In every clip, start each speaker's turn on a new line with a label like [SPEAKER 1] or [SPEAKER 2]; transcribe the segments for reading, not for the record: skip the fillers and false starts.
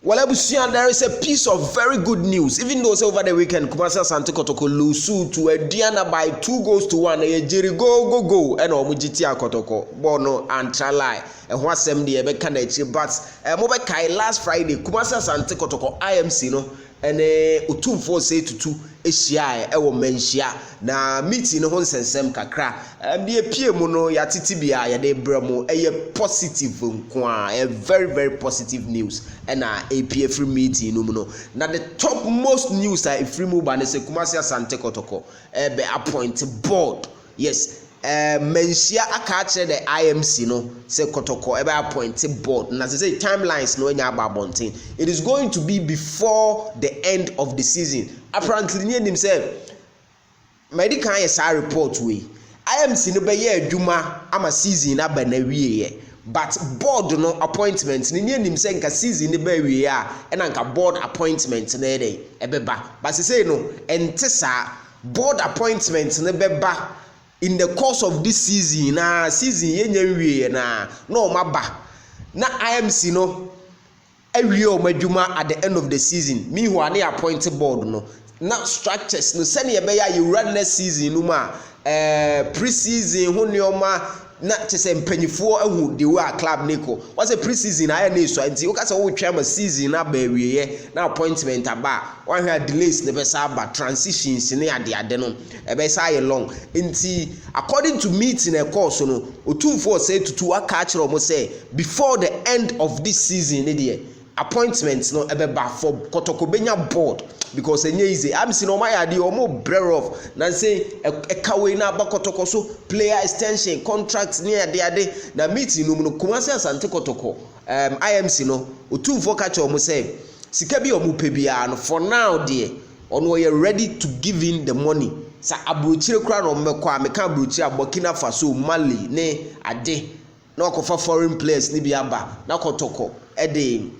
[SPEAKER 1] Well, there is a piece of very good news. Even though over the weekend, Kumasi Asante Kotoko lose to Diana by 2-1. Jerry go, and Omujiti Kotoko, Bono and Tralai, and Wasem the Ebekanechi. But Mobekai last Friday, Kumasi Asante Kotoko IMC, no, and Utum 4-2 Asia, Manhyia. Na meeting no sensem kakra. The PM no ya titibia ya de bramo a positive a very very positive news. And a free meeting no. Now the top most news that free move and say Kumasi Asante Kotoko be appoint board. Yes. Manhyia akache the IMC no say Kotoko ebe appoint board. And as I say timelines no nya babontin. It is going to be before the end of the season. Apparently near himself medical yes report we IMC no be ye adwuma ama season na ba na wie but board no appointment ni nim say nka season ne ba wie a na nka board appointment na dey ebeba but say no ente sa board appointment ne beba in the course of this season na season ye nya wie na no maba na IMC no awie o madwuma at the end of the season me who are appointed board no now structures no send ye you run next season no ma pre-season ho neoma na chese mpanyifo ahu the way club niko what's a pre-season aya na so anti o ka se wo twa ma season na ba wieye na appointment aba one hwe delays ne be sa aba transitions ne ade no e be sa ye long nti according to meeting a course no otumfo say tutu aka akere mo say before the end of this season ne dey appointments no ebeba for Kotoko benya board because enye easy I'm see no my idea omo brear off na say e kawe na ba Kotoko so player extension contracts near ade na meeting no Kumasi Asante Kotoko IMC no otumfo ka che omo say sika bi omo pe bia no for now there ono you ready to give in the money sa abrochire kra no mmekọ ameka abrochire Burkina Faso Mali ne ade na okofa foreign players ni bi aba na Kotoko ede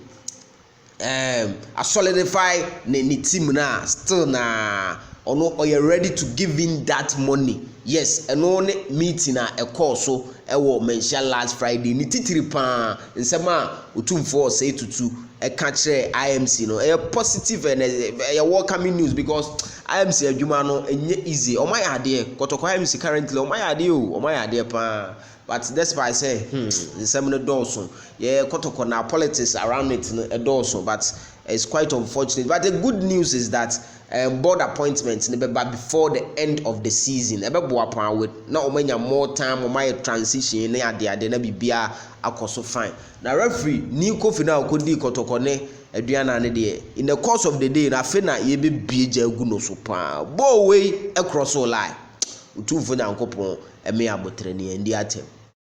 [SPEAKER 1] a solidify the team now still na or you ready to give in that money. Yes, and only meeting a course so Manhyia last Friday ni titiri pa nsema utumfo say to a catch IMC no a positive and a welcoming news because IMC adwuma no enye easy o my ade Kotoko IMC currently o my ade pa but that's why I say the seminar dorsum yeah Kotoko na politics around it a dorsum but it's quite unfortunate but the good news is that board appointments before the end of the season with now more time or my transition na bibia akoso fine now referee new coffee now could di Kotoko ne aduana ne de in the course of the day na fe na ye be bieja agu no so pa bo way across all line utumfo nyankopon eme abotre ne ndi atem